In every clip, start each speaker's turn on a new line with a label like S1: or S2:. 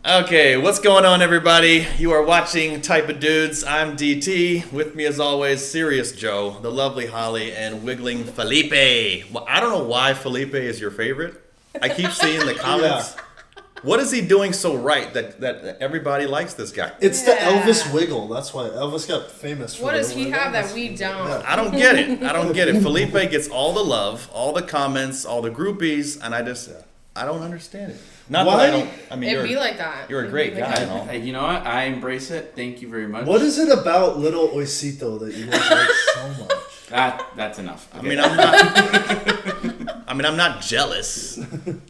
S1: Okay, what's going on, everybody? You are watching Type of Dudes. I'm DT. With me, as always, Serious Joe, the lovely Holly, and Wiggling Felipe. Well, I don't know why Felipe is your favorite. I keep seeing the comments. Yeah. What is he doing so right that everybody likes this guy?
S2: It's the Elvis wiggle. That's why Elvis got famous for
S3: What does he have that we don't?
S1: Yeah. I don't get it. Felipe gets all the love, all the comments, all the groupies, and I don't understand it. Not
S2: why?
S1: That I don't. I mean,
S3: It'd be like that.
S1: You're a great guy.
S4: Hey, you know what? I embrace it. Thank you very much.
S2: What is it about Little Oisito that you guys like so much?
S4: That's enough. Okay.
S1: I'm not jealous.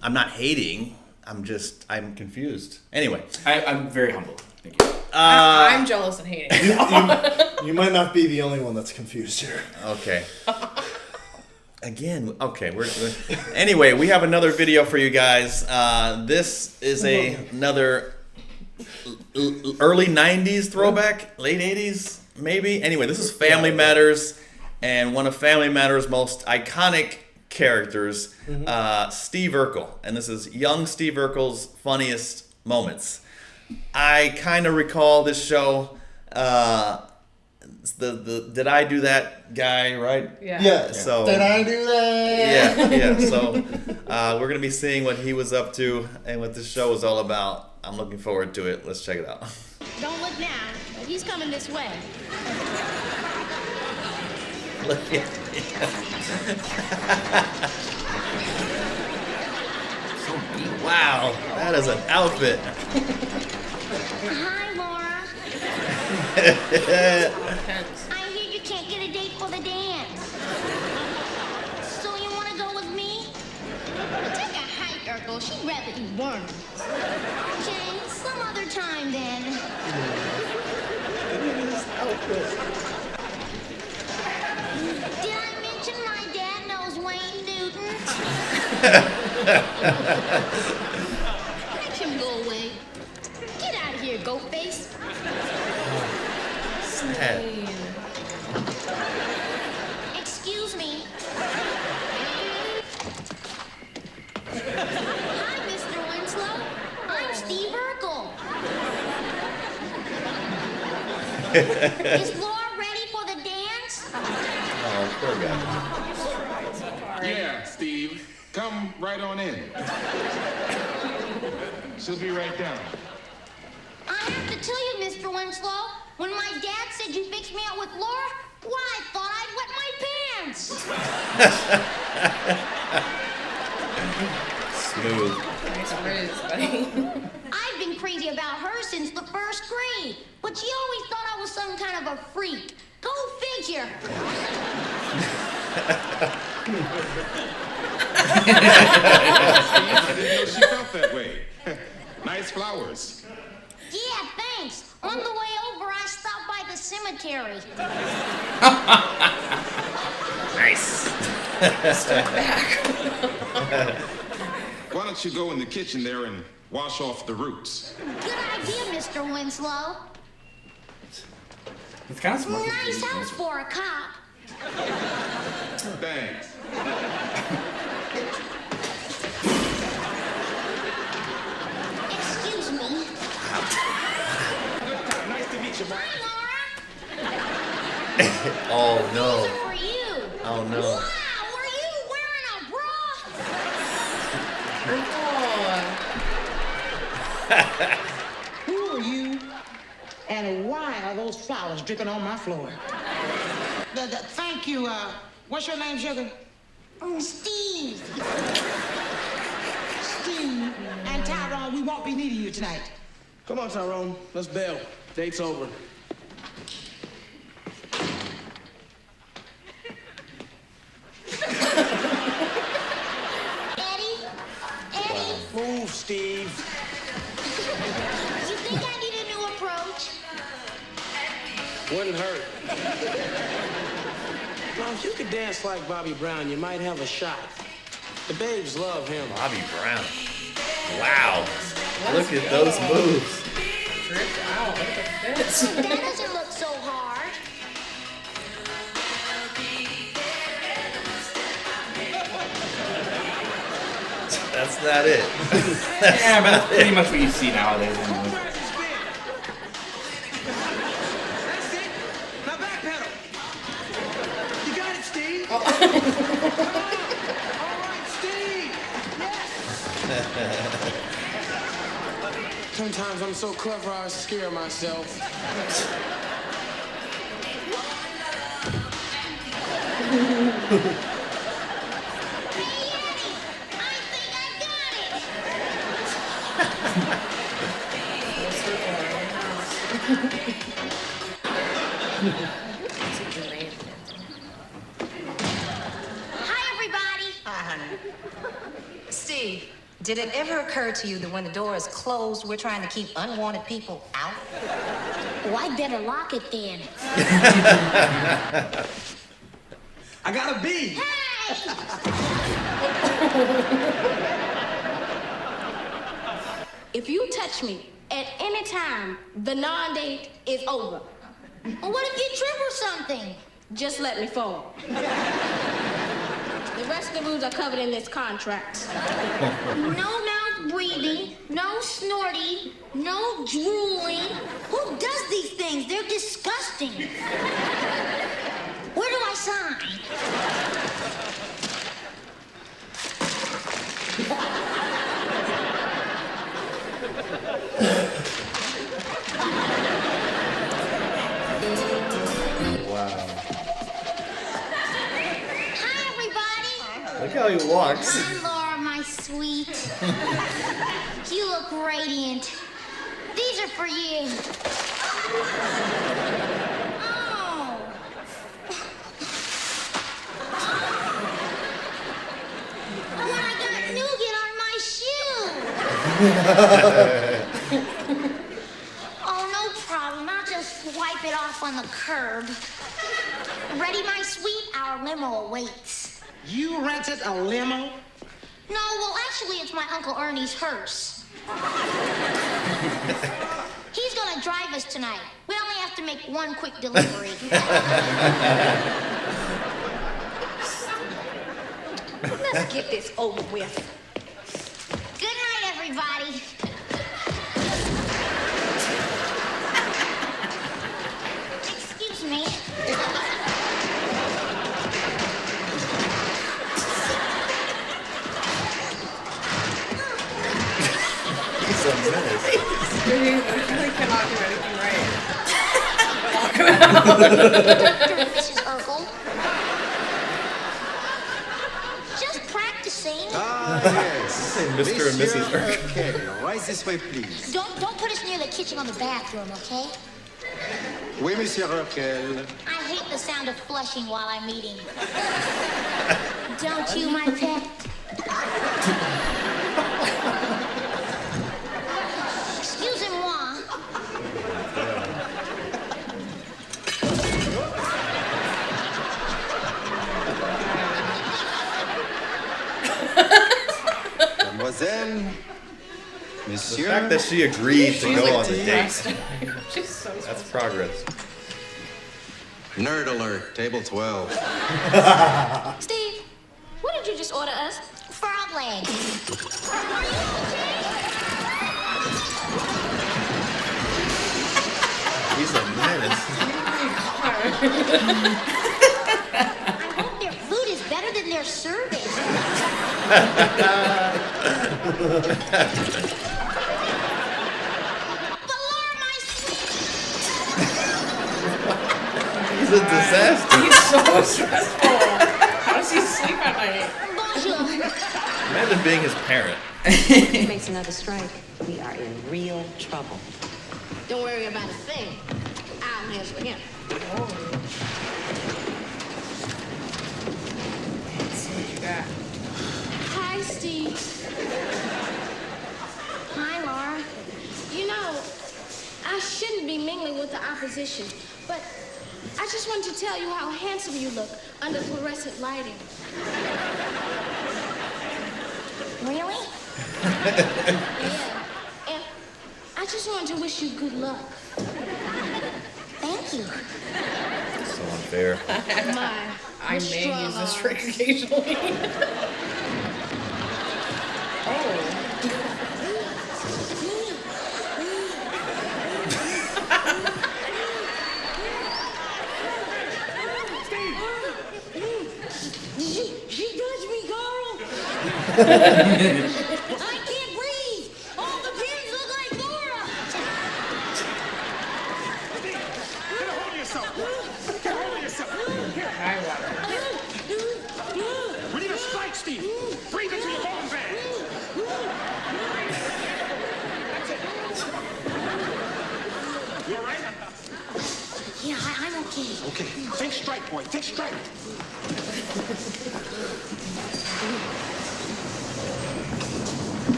S1: I'm not hating. I'm confused. Anyway,
S4: I'm very humble. Thank you.
S3: I'm jealous and hating.
S2: You might not be the only one that's confused here.
S1: Okay. Again, okay. Anyway, we have another video for you guys. This is another early 90s throwback, late 80s maybe. Anyway, this is Family Matters, and one of Family Matters' most iconic characters, Steve Urkel. And this is young Steve Urkel's funniest moments. I kind of recall this show. The Did I Do That guy, right?
S2: Yeah. So Did I do that?
S1: Yeah. So we're gonna be seeing what he was up to and what this show is all about. I'm looking forward to it. Let's check it out.
S5: Don't look now. He's coming this way.
S1: Look at Wow, that is an outfit.
S5: Hi, Laura. I hear you can't get a date for the dance. So you want to go with me? Take a hike, Urkel. She'd rather you weren't. Okay, some other time then. Did I mention my dad knows Wayne Newton? Make him go away. Get out of here, goat face.
S1: Sad.
S5: Excuse me. Hi, Mr. Winslow. I'm Steve Urkel. Is Laura ready for the dance?
S1: Oh, poor guy.
S6: Yeah, Steve. Come right on in. She'll be right down.
S5: I have to tell you, Mr. Winslow, when my dad said you fixed me out with Laura, why, I thought I'd wet my pants.
S1: Smooth.
S3: Nice riz, buddy.
S5: I've been crazy about her since the first grade, but she always thought I was some kind of a freak. Go figure.
S6: I didn't know she felt that way. Nice flowers.
S5: Yeah, thanks. On the way over, I stopped by the cemetery.
S1: Nice.
S6: Why don't you go in the kitchen there and wash off the roots?
S5: Good idea, Mr. Winslow.
S4: It's kind of smart.
S5: Nice house for a cop.
S6: Thanks.
S5: Excuse me.
S6: Nice to meet you, Mark.
S5: Hi, Laura.
S1: Oh no.
S5: Who are you?
S1: Oh no.
S5: Wow, were you wearing a bra?
S7: Who are you, and why are those flowers dripping on my floor? Thank you. What's your name, sugar?
S5: Steve.
S7: Steve and Tyrone, we won't be needing you tonight.
S8: Come on, Tyrone. Let's bail. Date's over.
S5: Eddie?
S8: Move, Steve.
S5: You think I need a new approach?
S8: Wouldn't hurt. Now, if you could dance like Bobby Brown, you might have a shot. The babes love him.
S1: Bobby Brown. Wow. Look at those moves.
S3: Dripped out. Look at the fits.
S5: That doesn't look so hard.
S1: That's not it.
S4: Yeah, but that's pretty much what you see nowadays. Anyway.
S8: That's it. Now backpedal. You got it, Steve. All right, Steve. Yes. Sometimes I'm so clever I scare myself.
S5: Hi, everybody.
S9: Hi, honey. Steve, did it ever occur to you that when the door is closed, we're trying to keep unwanted people out?
S5: Oh, I better lock it then.
S8: I got a B.
S5: Hey!
S10: If you touch me at any time, the non-date is over.
S5: Well, what if you trip or something?
S10: Just let me fall. The rest of the rules are covered in this contract.
S5: No mouth breathing, no snorting, no drooling. Who does these things? They're disgusting. Where do I sign?
S2: Wow.
S5: Hi, everybody.
S2: Look how he walks.
S5: Hi, Laura, my sweet. You look radiant. These are for you. Oh. When I got nougat on my shoe. Oh, no problem. I'll just wipe it off on the curb. Ready, my sweet? Our limo awaits.
S7: You rented a limo?
S5: No, well, actually, it's my Uncle Ernie's hearse. He's gonna drive us tonight. We only have to make one quick delivery.
S10: Let's get this over with.
S5: Good night, everybody. Excuse me.
S2: He's a menace.
S3: He really cannot do anything right.
S5: Mrs. Urkel. Just practicing.
S11: Ah, yes.
S2: Say Mr. and Mrs. Urkel.
S11: Okay, right this way, please.
S5: Don't put us near the kitchen or the bathroom, okay?
S11: Oui, Monsieur Urkel.
S5: I hate the sound of flushing while I'm eating. Don't you, my pet? Excusez-moi.
S11: Mademoiselle,
S1: The
S11: Monsieur.
S1: fact that she agreed to
S3: She's
S1: go
S3: like
S1: on the date,
S3: disgusting. She's so
S1: that's progress.
S11: Nerd alert, table 12.
S10: Steve, what did you just order us?
S5: Frog leg.
S1: He's a menace.
S5: I hope their food is better than their service. But Laura, my
S1: He's a disaster.
S3: He's so stressful. How does he sleep at night?
S5: bonjour.
S1: Imagine being his parent.
S9: If he makes another strike, we are in real trouble.
S10: Don't worry about a thing. I'll answer him.
S3: Let's see what you got.
S10: Hi, Steve.
S5: Hi, Laura.
S10: You know, I shouldn't be mingling with the opposition, but I just wanted to tell you how handsome you look under fluorescent lighting.
S5: Really?
S10: Yeah. And I just wanted to wish you good luck.
S5: Thank you.
S1: So unfair.
S10: My
S3: I may use this trick occasionally. Oh.
S5: can't breathe. All the pins look like Laura.
S8: Get a hold of yourself. Get a hold of yourself.
S3: High water.
S8: We need a strike, Steve. Breathe into your bone bag. That's it. You all right?
S5: Yeah, I'm okay.
S8: Okay. Think strike, boy. Think strike.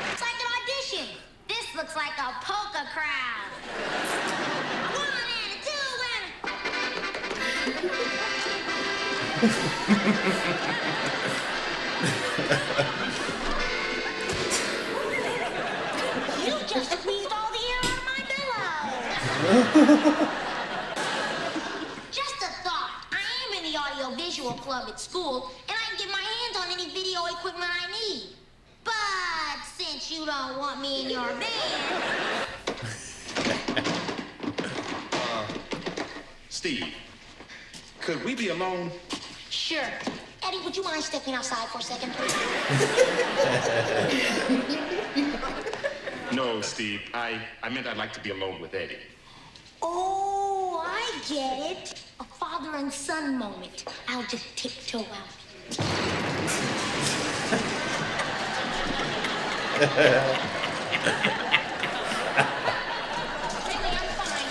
S5: It's like an audition. This looks like a polka crowd. 1 and 2 and... You just squeezed all the air out of my pillow. Just a thought. I am in the audio-visual club at school, and I can get my hands on any video equipment I need. But since you don't want me in your band...
S6: Steve, could we be alone?
S5: Sure. Eddie, would you mind stepping outside for a second, please?
S6: No, Steve. I meant I'd like to be alone with Eddie.
S5: Oh, I get it. A father and son moment. I'll just tiptoe out. Really, I'm fine.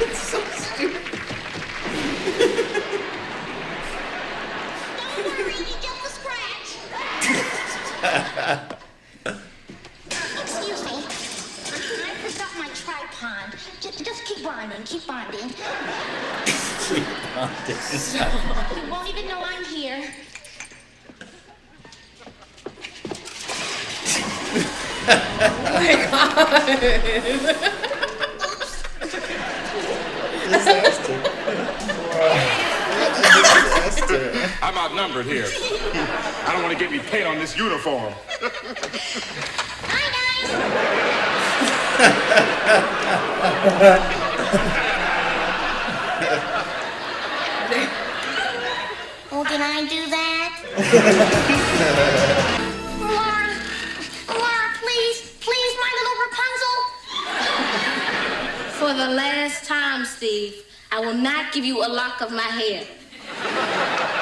S3: It's so stupid.
S5: Don't worry, you get the scratch. Excuse me. I forgot my tripod. Just keep bonding, keep bonding. You won't even know I'm here.
S6: I'm outnumbered here. I don't want to get any paint on this uniform.
S5: Hi, guys. Oh, did I do that? Laura, please, my little Rapunzel.
S10: For the last time, Steve, I will not give you a lock of my hair.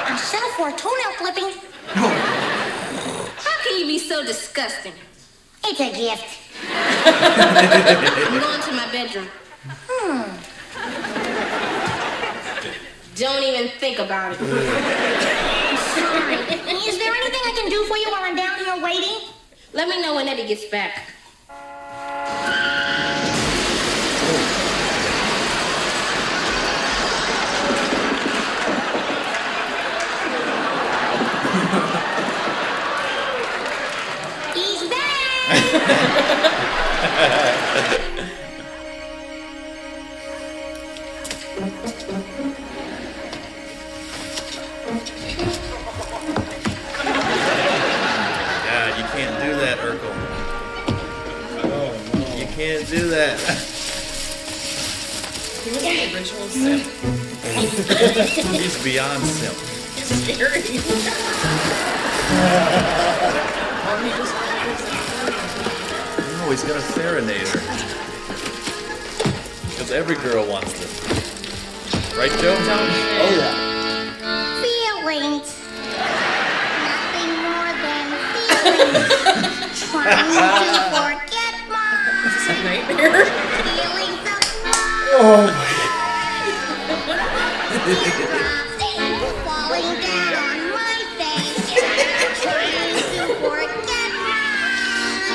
S5: I'll settle for a toenail clipping.
S10: How can you be so disgusting?
S5: It's a gift.
S10: I'm going to my bedroom. Don't even think about it.
S5: Sorry. Is there anything I can do for you while I'm down here waiting?
S10: Let me know when Eddie gets back.
S5: He's back!
S1: God, you can't do that, Urkel. You can't do that.
S3: He was the original simp.
S1: He's beyond simp.
S3: It's scary.
S1: Oh, he's gonna serenade her. Because every girl wants this. Right, Joe?
S2: Oh yeah.
S5: Feelings. Nothing more than feelings. Trying to forget mine.
S3: Is this a nightmare?
S5: Feelings of
S2: Oh
S5: falling down on my face. Trying to forget mine.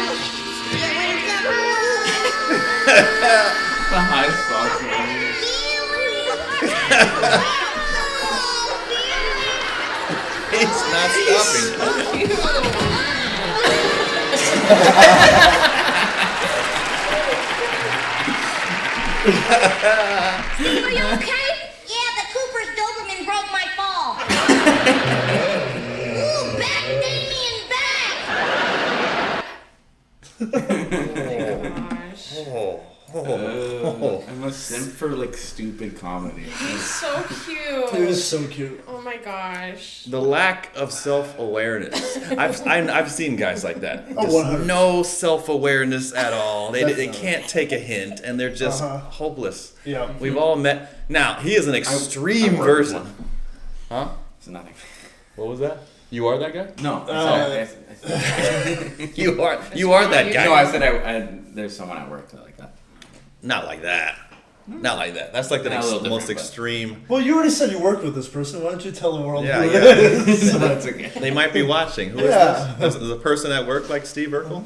S5: Feelings of
S4: The high sauce.
S1: He's not stopping.
S5: Steve, are you okay? Yeah, the Cooper's Doberman broke my fall. Ooh, back, Damien, back!
S4: I'm a simp for like stupid comedy.
S3: He's so cute.
S2: It was so cute.
S3: Oh my gosh.
S1: The lack of self-awareness. I've seen guys like that.
S2: Oh,
S1: Just
S2: 100.
S1: no self-awareness at all. They can't take a hint, and they're just hopeless.
S2: Yeah.
S1: We've all met. Now he is an extreme version. Huh?
S4: It's nothing.
S1: What was that? You are that guy?
S4: No.
S1: You are that guy.
S4: No, I said there's someone at work that like that.
S1: Not like that. Not like that. That's like the
S4: A little
S1: most
S4: different, but-
S1: extreme.
S2: Well, you already said you worked with this person. Why don't you tell the world
S1: Yeah,
S2: who
S1: yeah.
S2: it is?
S4: So that's okay.
S1: They might be watching. Who is
S2: Yeah.
S1: this? Is the person at work like Steve Urkel?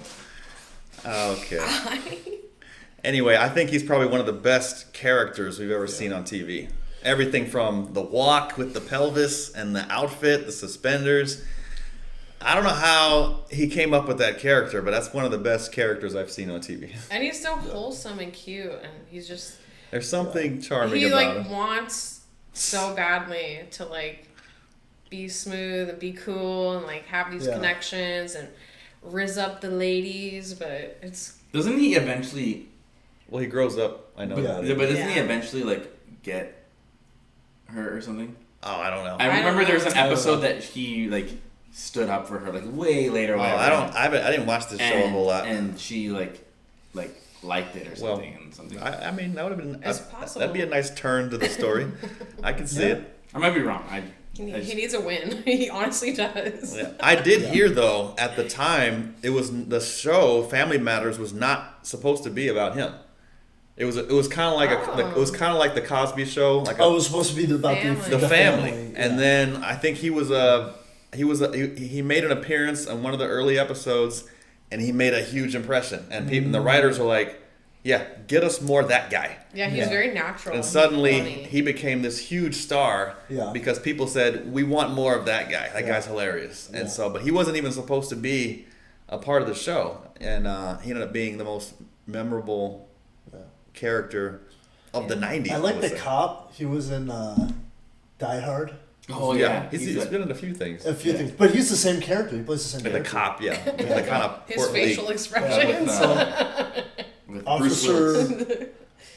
S1: Okay. Anyway, I think he's probably one of the best characters we've ever seen on TV. Everything from the walk with the pelvis and the outfit, the suspenders. I don't know how he came up with that character, but that's one of the best characters I've seen on TV.
S3: And he's so wholesome and cute, and he's just
S1: There's something charming
S3: he
S1: about
S3: like
S1: him.
S3: wants so badly to like be smooth and be cool and like have these connections and rizz up the ladies, but it's
S4: Doesn't he eventually?
S1: Well, he grows up. I know.
S2: Yeah.
S1: that.
S4: But doesn't he eventually like get hurt or something?
S1: Oh, I don't know.
S4: I remember there was an episode that he like stood up for her like way later.
S1: Oh, I didn't watch this show a whole lot.
S4: And she like liked it or something.
S1: I mean, that would have been
S3: It's possible.
S1: that'd be a nice turn to the story. I can see it.
S4: I might be wrong.
S3: he needs a win. He honestly does.
S1: Yeah. I did hear though at the time it was the show Family Matters was not supposed to be about him. It was kind of like it was kind of like the Cosby Show. Like
S2: it was supposed to be about
S3: Family.
S1: the family. And then I think he made an appearance on one of the early episodes, and he made a huge impression. And people, and the writers were like, "Yeah, get us more that guy."
S3: Yeah, he's very natural.
S1: And suddenly
S3: funny.
S1: he became this huge star because people said, "We want more of that guy. That guy's hilarious." And so, but he wasn't even supposed to be a part of the show, and he ended up being the most memorable character of the '90s.
S2: I like the cop. He was in Die Hard.
S4: Oh yeah,
S1: he's been in a few things.
S2: A few things, but he's the same character. He plays the same character.
S1: The cop, the kind of
S3: his
S1: portly-
S3: facial expressions.
S4: With
S2: Officer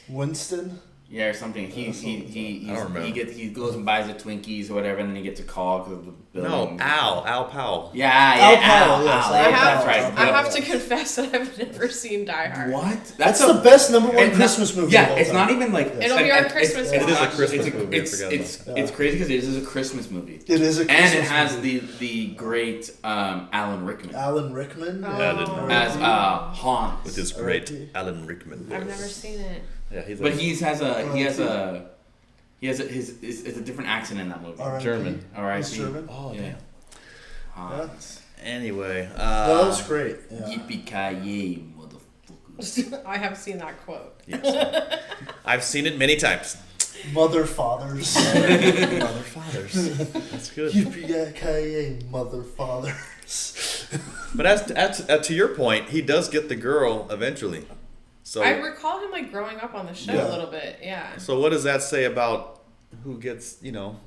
S2: Winston.
S4: Yeah, or something. He goes and buys the Twinkies or whatever, and then he gets a call because of the building.
S1: No, Al Powell.
S4: Yeah,
S2: Al Powell, yes,
S4: Al.
S2: Al
S4: That's
S2: Powell.
S4: right.
S3: I have to confess that I've never seen Die Hard.
S4: What?
S2: That's the best number one
S4: it's
S2: Christmas movie.
S4: Yeah,
S2: of all
S4: it's
S2: time.
S4: not even like
S3: It'll be our Christmas
S1: It
S3: movie.
S1: is a Christmas movie.
S4: It's crazy because it is a Christmas movie.
S2: It is a Christmas
S4: and it has
S2: movie.
S4: the great Alan Rickman
S2: Alan Rickman
S4: as Hans
S1: with his great Alan Rickman voice.
S3: I've never seen it.
S1: Yeah, it's
S4: a different accent in that movie.
S1: German.
S4: R.I.P.
S2: He's German?
S1: Oh,
S4: yeah.
S1: damn.
S4: Hans.
S1: Anyway,
S2: that was great. Yeah.
S4: Yippee-ki-yay, motherfuckers.
S3: I have seen that quote.
S1: Yes. I've seen it many times.
S2: Mother fathers.
S1: Mother fathers. That's good.
S2: Yippee-ki-yay, mother fathers.
S1: But as to your point, he does get the girl eventually. So
S3: I recall him like growing up on the show a little bit. Yeah.
S1: So what does that say about who gets,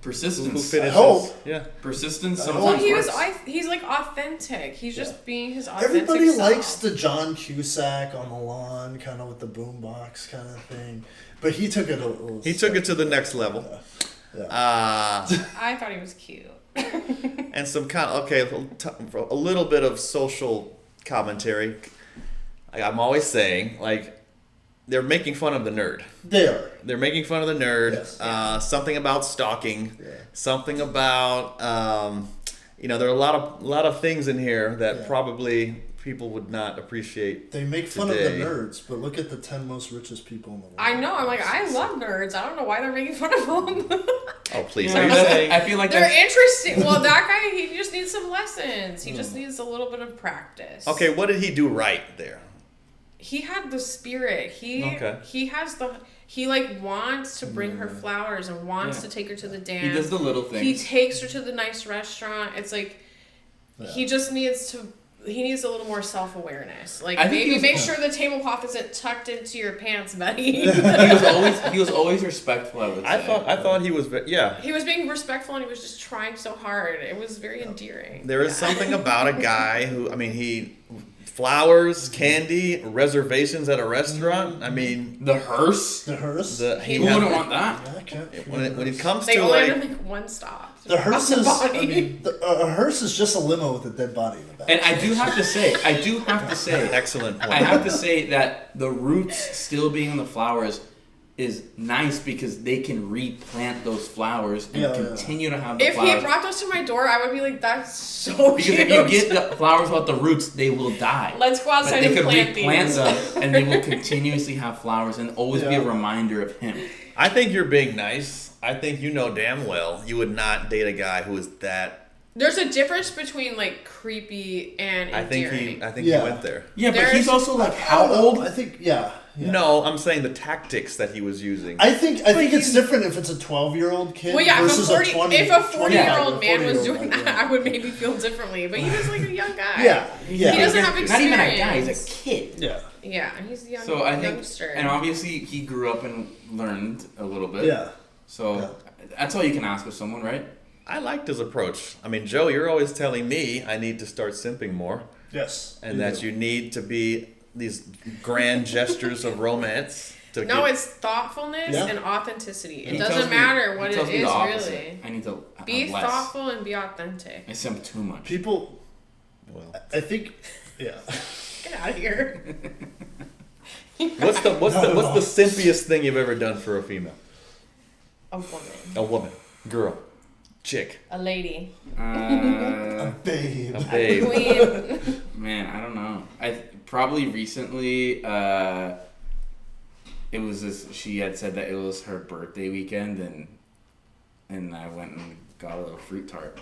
S4: persistence?
S1: Who finishes?
S2: I hope.
S1: Yeah.
S4: Persistence.
S3: Well,
S4: Sometimes works.
S3: he's like authentic. He's just being his authentic
S2: Everybody
S3: self.
S2: likes the John Cusack on the lawn, kind of with the boombox kind of thing. But he took it a little.
S1: He took it to the next level.
S2: Yeah.
S3: I thought he was cute.
S1: And some kind of a little bit of social commentary. I'm always saying, like, they're making fun of the nerd.
S2: They are.
S1: They're making fun of the nerd.
S2: Yes.
S1: Something about stalking. Yeah. Something about there are a lot of things in here that probably people would not appreciate.
S2: They make fun of the nerds, but look at the 10 most richest people in the world.
S3: I know. I'm like, I love nerds. I don't know why they're making fun of them.
S1: Oh, please.
S4: Yeah, I feel like
S3: they're interesting. Well, that guy, he just needs some lessons. He just needs a little bit of practice.
S1: Okay, what did he do right there?
S3: He had the spirit. He has he like wants to bring her flowers and wants to take her to the dance.
S4: He does the little things.
S3: He takes her to the nice restaurant. It's like he just needs to he needs a little more self-awareness. Like,
S4: I think
S3: maybe make sure the tablecloth isn't tucked into your pants, buddy.
S4: he was always respectful, I would say.
S1: I thought he was, yeah.
S3: He was being respectful and he was just trying so hard. It was very endearing.
S1: There is something about a guy who, I mean, flowers, candy, reservations at a restaurant. I mean,
S4: the hearse.
S2: The hearse.
S4: Who wouldn't want that?
S1: When it comes
S3: they
S1: to
S3: only
S1: like
S3: have like one stop.
S2: The hearse
S3: on the
S2: is.
S3: body.
S2: I mean, a hearse is just a limo with a dead body in the back.
S4: And I do have to say,
S1: excellent point.
S4: I have to say that the roots still being on the flowers is nice because they can replant those flowers and continue to have the flowers.
S3: If he brought those to my door, I would be like, that's so
S4: because
S3: cute.
S4: if you get the flowers without the roots, they will die.
S3: Let's go outside and plant these.
S4: They could replant them and they will continuously have flowers and always be a reminder of him.
S1: I think you're being nice. I think you know damn well you would not date a guy who is that.
S3: There's a difference between like creepy and endearing.
S1: I think he went there.
S4: Yeah, but he's also like how old?
S2: I think yeah.
S1: No, I'm saying the tactics that he was using.
S2: I think it's different if it's a 12-year-old kid versus
S3: if a 40-year-old man was
S2: 40-year-old
S3: doing that, I would maybe feel differently. But he was like a young guy.
S2: Yeah.
S3: He doesn't have experience.
S4: Not even a guy, he's a kid.
S2: Yeah.
S3: Yeah, he's a young
S4: So I think,
S3: youngster.
S4: and obviously he grew up and learned a little bit.
S2: Yeah.
S4: So that's all you can ask of someone, right?
S1: I liked his approach. I mean, Joe, you're always telling me I need to start simping more.
S2: Yes.
S1: And that you need to be these grand gestures of romance.
S3: It's thoughtfulness and authenticity. It doesn't matter what it is, really.
S4: I need to
S3: be thoughtful and be authentic.
S4: I simp too much.
S2: People, I think,
S3: Get out of here.
S1: What's the simpiest thing you've ever done for a female?
S3: A woman.
S1: A woman, girl, chick,
S3: a lady,
S2: a babe,
S1: a babe.
S3: A queen.
S4: Man, I don't know. I probably recently. It was this. She had said that it was her birthday weekend, and I went and got a little fruit tart.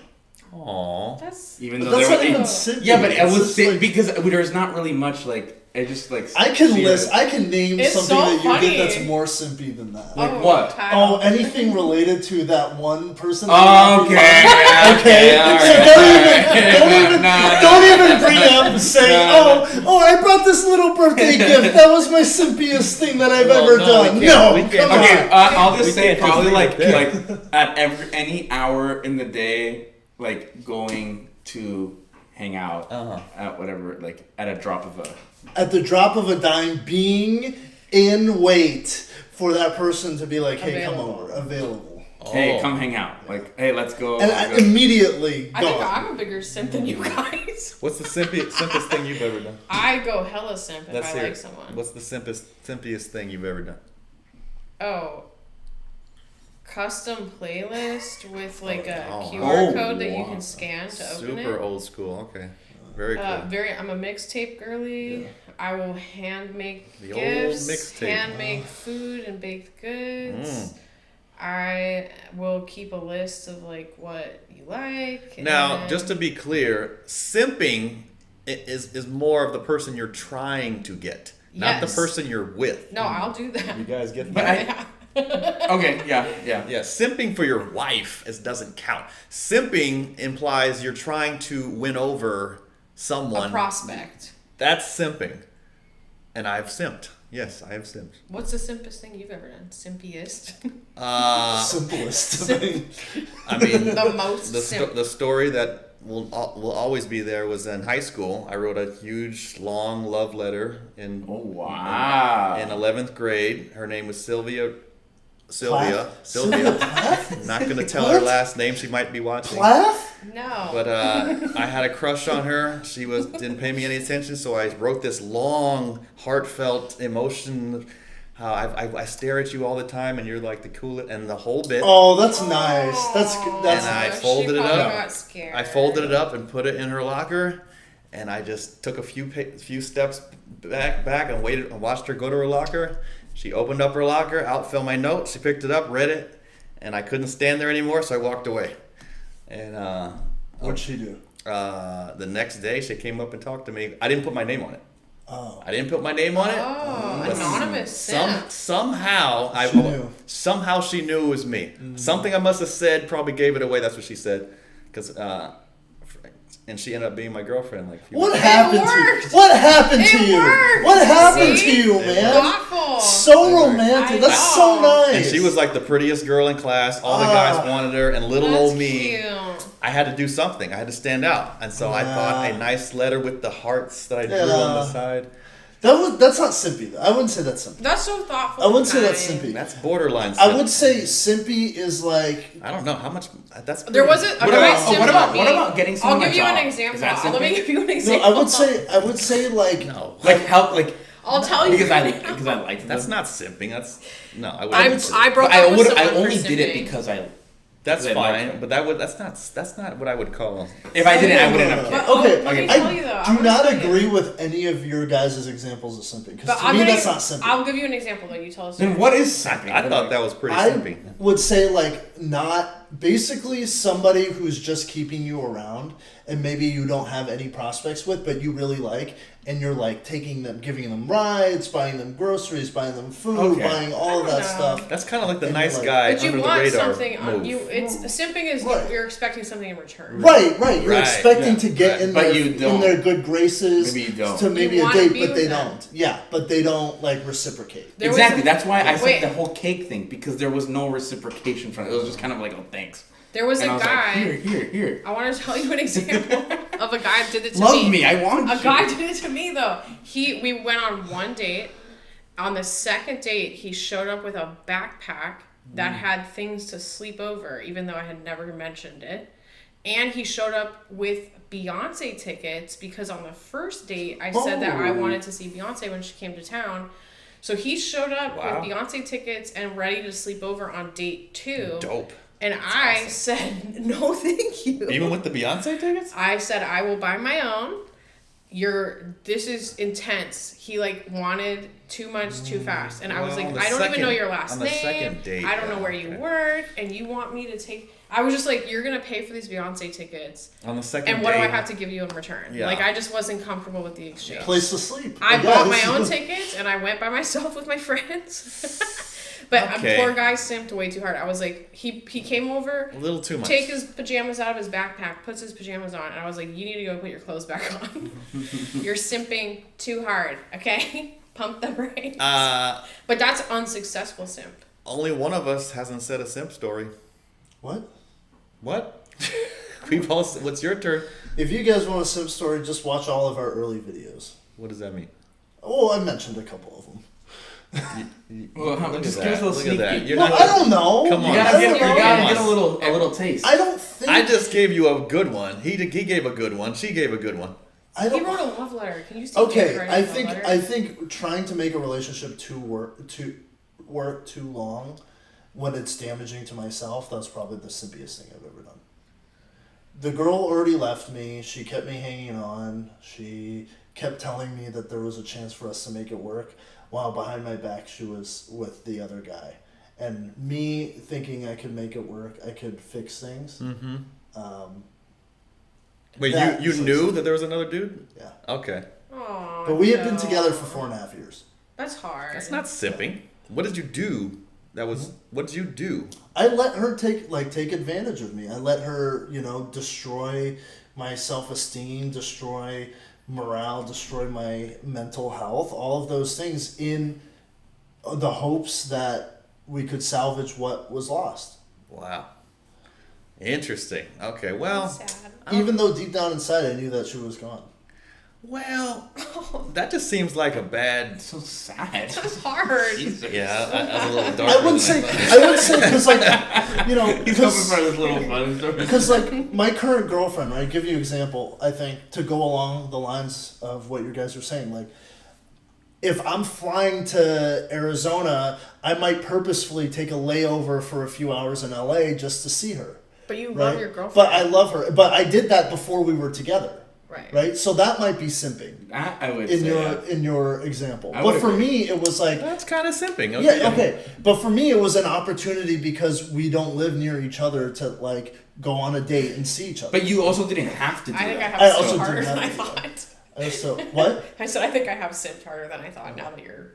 S1: Aww.
S3: That's
S4: even though
S2: that's
S4: there
S2: not
S4: was
S2: even
S4: yeah, but it was
S2: like,
S4: because there's not really much like. I just like.
S2: I can name
S3: it's
S2: something
S3: so
S2: that you
S3: funny.
S2: did that's more simpy than that.
S4: Like what?
S2: Oh, anything related to that one person.
S4: Oh, okay.
S2: Don't even bring up and say, oh, I brought this little birthday gift. That was my simpiest thing that I've ever done. No, come on.
S4: Okay, I'll just say probably like at any hour in the day, like going to hang out at whatever, like at a drop of a.
S2: At the drop of a dime, being in wait for that person to be like, hey, come over, available.
S4: Hey, come hang out. Like, hey, let's go.
S2: And immediately
S3: I think I'm a bigger simp than you guys.
S1: What's the simplest thing you've ever done?
S3: I go hella simp if I like someone.
S1: What's the simpiest thing you've ever done?
S3: Oh. Custom playlist with like a QR code that you can scan to open it.
S1: Super old school. Okay. Very cool.
S3: I'm a mixtape girly. Yeah. I will hand make
S1: the
S3: gifts,
S1: old mixtape.
S3: hand make food and baked goods. I will keep a list of like what you like.
S1: Now, just to be clear, simping is more of the person you're trying to get, not the person you're with.
S3: No, I'll do that.
S1: You guys get that?
S4: Okay, yeah.
S1: Simping for your wife doesn't count. Simping implies you're trying to win over someone.
S3: A prospect.
S1: That's simping. And I've simped. Yes, I have simped.
S3: What's the simpest thing you've ever done? Simpiest?
S2: Simplest.
S1: I mean,
S3: the most
S1: the story that will always be there was in high school. I wrote a huge, long love letter in in 11th grade. Her name was Sylvia. Not going to tell her last name. She might be watching.
S3: No.
S1: But I had a crush on her. She didn't pay me any attention, so I wrote this long, heartfelt emotion. How I stare at you all the time, and you're like the coolest, and the whole bit.
S2: Oh, that's nice. That's.
S1: And I folded it up.
S3: Got scared.
S1: I folded it up and put it in her locker, and I just took a few steps back and waited and watched her go to her locker. She opened up her locker, out fell my note. She picked it up, read it, and I couldn't stand there anymore, so I walked away. And
S2: what'd she do?
S1: The next day, she came up and talked to me. I didn't put my name on it.
S2: Oh.
S1: I didn't put my name on it.
S3: Oh, anonymous.
S1: Somehow she knew it was me. Something I must have said probably gave it away. That's what she said, because and she ended up being my girlfriend. Like,
S2: what happened to you? What happened to you? What happened to you, man?
S3: Thoughtful.
S2: So romantic. That's so nice.
S1: And she was like the prettiest girl in class. All the guys wanted her, and little old me.
S3: Cute.
S1: I had to do something. I had to stand out, and so I thought a nice letter with the hearts that I drew on the side.
S2: That's not simpy though. I wouldn't say that's simpy.
S3: That's so thoughtful.
S2: I wouldn't say that's simpy.
S1: That's borderline simpy.
S2: I would say simpy is like,
S1: I don't know how much. That's
S3: There wasn't a guy simped on me.
S4: What about getting someone
S3: I'll give
S4: a
S3: you
S4: job?
S3: an example.
S4: Is that
S3: Let me
S4: simping?
S3: give you an
S2: no.
S3: example.
S2: I would say like
S1: no.
S4: Like help, like
S3: I'll tell you
S4: because I like them.
S1: That's not simping. That's no. I wouldn't.
S3: I broke
S4: But
S3: up with someone
S4: I
S3: for
S4: only did it
S3: simping.
S4: because I.
S1: That's
S4: They
S1: fine,
S4: like
S1: but that's not what I would call.
S4: If I didn't, I wouldn't have
S3: But,
S4: cared.
S2: Okay,
S3: let me tell you though.
S2: I do not agree with any of your guys' examples of simping because to me that's not simping.
S3: I'll give you an example though. You tell us.
S4: Then what is simping?
S1: I thought that was pretty
S2: I
S1: simpy.
S2: would say like not basically somebody who's just keeping you around and maybe you don't have any prospects with, but you really like, and you're like taking them, giving them rides, buying them groceries, buying them food, buying all of that stuff.
S1: That's kind of like the
S2: And
S1: nice
S2: you're like-
S1: guy
S3: But you
S1: under the
S3: want
S1: radar
S3: something on
S1: move.
S3: you. It's simping is
S2: Right.
S3: you're expecting something in return.
S2: Right. You're
S1: Right.
S2: expecting to get in
S4: But
S2: their
S4: you don't.
S2: in their good graces
S4: Maybe you don't.
S2: to maybe
S3: You
S2: a
S3: wanna
S2: date,
S3: be
S2: but
S3: with
S2: they
S3: them.
S2: don't. Yeah, but they don't like reciprocate.
S3: There was
S4: Exactly.
S3: a-
S4: That's why I
S3: Wait.
S4: said the whole cake thing because there was no reciprocation from it. It was just kind of like, oh, thanks.
S3: There was
S4: And
S3: a
S4: I was
S3: guy.
S4: like, here.
S3: I want to tell you an example of a guy that did it to
S4: Love
S3: me.
S4: me. I want
S3: A
S4: you.
S3: guy did it to me though. We went on one date. On the second date, he showed up with a backpack that had things to sleep over, even though I had never mentioned it. And he showed up with Beyonce tickets because on the first date I said that I wanted to see Beyonce when she came to town. So he showed up with Beyonce tickets and ready to sleep over on date 2.
S1: Dope.
S3: And I said, no, thank you.
S1: Even with the Beyonce tickets?
S3: I said, I will buy my own. This is intense. He like wanted too much too fast. And I was like, I don't even know your last name.
S1: Second date,
S3: I don't know where you work. And you want me to take, I was just like, you're going to pay for these Beyonce tickets.
S1: On the second
S3: And what do
S1: date,
S3: I have to give you in return?
S1: Yeah.
S3: Like, I just wasn't comfortable with the exchange.
S2: Place to sleep.
S3: I bought my own tickets and I went by myself with my friends. But
S1: Okay.
S3: poor guy simped way too hard. I was like, he came over,
S1: a little too much.
S3: take his pajamas out of his backpack, puts his pajamas on, and I was like, you need to go put your clothes back on. You're simping too hard, okay? Pump the brakes. But that's unsuccessful simp.
S1: Only one of us hasn't said a simp story.
S2: What?
S1: We've all. What's your turn?
S2: If you guys want a simp story, just watch all of our early videos.
S1: What does that mean?
S2: Oh, I mentioned a couple of them.
S4: Well,
S1: Look
S4: just
S1: at
S4: give us a
S1: that.
S4: little
S1: Look
S4: sneak
S1: at that.
S4: peek.
S1: You're
S2: Well,
S1: not
S2: I don't know.
S1: Come on.
S4: You gotta get
S1: Come
S4: a
S1: on.
S4: little taste.
S2: I don't think.
S1: I just gave you a good one. He gave a good one. She gave a good one.
S2: I
S3: He
S2: don't.
S3: wrote a love letter. Can you see him
S2: Okay,
S3: writing
S2: I
S3: a love
S2: think
S3: letter?
S2: trying to make a relationship work too long when it's damaging to myself, that's probably the simpiest thing I've ever done. The girl already left me. She kept me hanging on. She kept telling me that there was a chance for us to make it work, while behind my back she was with the other guy. And me thinking I could make it work, I could fix things.
S1: Mm-hmm.
S2: Um,
S1: Wait,
S2: that
S1: you
S2: is
S1: knew that there was another dude?
S2: Yeah.
S1: Okay.
S3: Aw,
S2: But we had been
S3: no.
S2: together for 4.5 years.
S3: That's hard.
S1: That's not sipping. What did you do? What did you do?
S2: I let her take advantage of me. I let her, destroy my self-esteem, destroy morale, destroy my mental health, all of those things in the hopes that we could salvage what was lost.
S1: Wow. Interesting. Okay, well.
S3: Sad.
S2: Even though deep down inside I knew that she was gone.
S1: Well, that just seems like a bad.
S4: So sad.
S3: That's hard.
S1: Yeah, that's a little dark.
S2: I wouldn't say because
S4: He's hoping for this little fun story.
S2: because like my current girlfriend, right? Give you an example. I think to go along the lines of what you guys are saying, like if I'm flying to Arizona, I might purposefully take a layover for a few hours in LA just to see her.
S3: But you
S2: Right?
S3: love your girlfriend.
S2: But I love her. But I did that before we were together.
S3: Right.
S2: Right? So that might be simping
S4: I would
S2: in
S4: say
S2: in your example.
S4: I
S2: But
S4: would
S2: for
S4: agree.
S2: me it was like
S1: That's kind of simping. Okay.
S2: yeah, okay. But for me it was an opportunity because we don't live near each other to like go on a date and see each other.
S4: But you also didn't have to do
S3: I think I
S4: that.
S3: have
S2: I
S3: simped
S2: also
S3: harder
S2: didn't
S3: than I
S2: have to do
S3: thought.
S2: So what?
S3: I said I think I have simped harder than I thought now that you're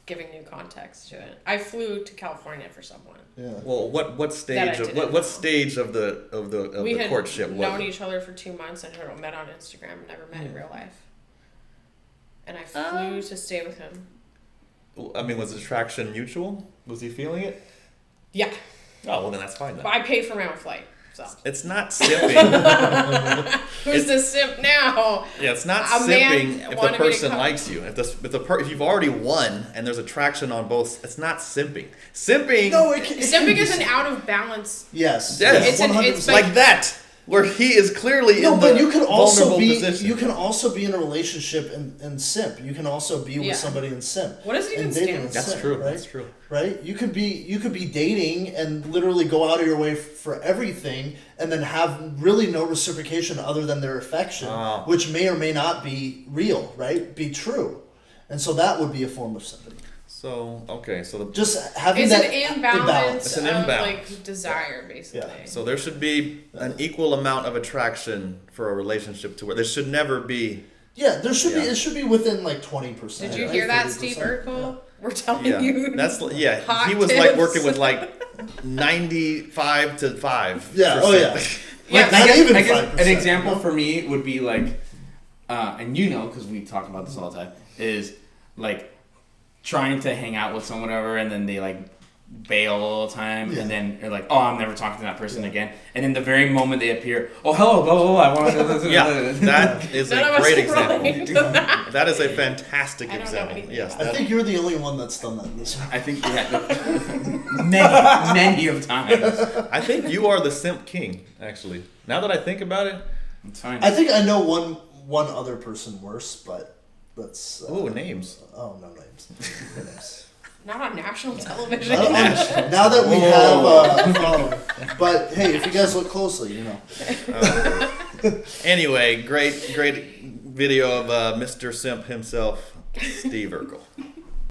S3: giving new context to it. I flew to California for someone.
S2: Yeah.
S1: Well, what stage of
S3: didn't
S1: what
S3: know.
S1: stage of the courtship
S3: had
S1: was
S3: known
S1: it?
S3: each other for 2 months and had met on Instagram, never met in real life. And I flew to stay with him.
S1: I mean, was the attraction mutual? Was he feeling it?
S3: Yeah.
S1: Oh, well, then that's fine then.
S3: But I paid for my own flight. So.
S1: It's not simping.
S3: Who's the simp now?
S1: Yeah, it's not
S3: A man
S1: simping if the
S3: wanted me to
S1: person
S3: come-
S1: likes you. If you've already won and there's attraction on both, it's not simping. Simping.
S2: No,
S3: Simping is an out of balance.
S2: Yes.
S1: Yes.
S3: It's
S1: like that, where he is clearly
S2: No,
S1: in
S2: but
S1: the
S2: you can also
S1: vulnerable
S2: be
S1: position.
S2: you can also be in a relationship and simp. You can also be with
S3: Yeah.
S2: somebody in simp.
S3: What does it even
S2: and dating
S3: stand
S2: and
S3: for?
S1: That's
S2: simp,
S1: true.
S2: Right?
S1: That's true.
S2: Right? You could be dating and literally go out of your way for everything, and then have really no reciprocation other than their affection, which may or may not be real. Right? Be true, and so that would be a form of sympathy.
S1: So okay, so
S2: Just having
S3: It's
S2: that
S3: an imbalance
S1: It's an
S3: of
S1: imbalance.
S3: like desire, basically.
S1: So there should be an equal amount of attraction for a relationship to where there should never be.
S2: Yeah, there should be.
S1: Yeah.
S2: It should be within like 20%.
S3: Did you
S2: right?
S3: hear that,
S2: 30%.
S3: Steve Urkel? We're telling
S1: Yeah,
S3: you. hot
S1: He was
S3: tips.
S1: like working with like 95 to 5.
S2: Yeah. Oh yeah.
S3: Yeah,
S2: Not even
S4: I guess
S2: 5%,
S4: an example
S2: you know?
S4: for me would be like, and you know, because we talk about this all the time, is like trying to hang out with someone ever, and then they like bail all the time, and then you're like, oh, I'm never talking to that person again. And in the very moment they appear, oh, hello, blah, blah, blah, I want to.
S1: Yeah, that is
S3: None of
S1: a
S3: us
S1: great
S3: can
S1: example.
S3: relate to that.
S1: That is a fantastic
S3: I don't know
S1: example.
S3: anything
S1: Yes,
S2: I
S1: that-
S2: think you're the only one that's done that in this one.
S4: I think we had many of times.
S1: I think you are the simp king. Actually, now that I think about it,
S4: It's fine.
S2: I think I know one other person worse, but that's.
S1: ooh, names.
S2: Oh, no names. No names.
S3: Not on national television.
S2: Now that we have a following. But hey, if you guys look closely, you know.
S1: Anyway, great video of Mr. Simp himself, Steve Urkel.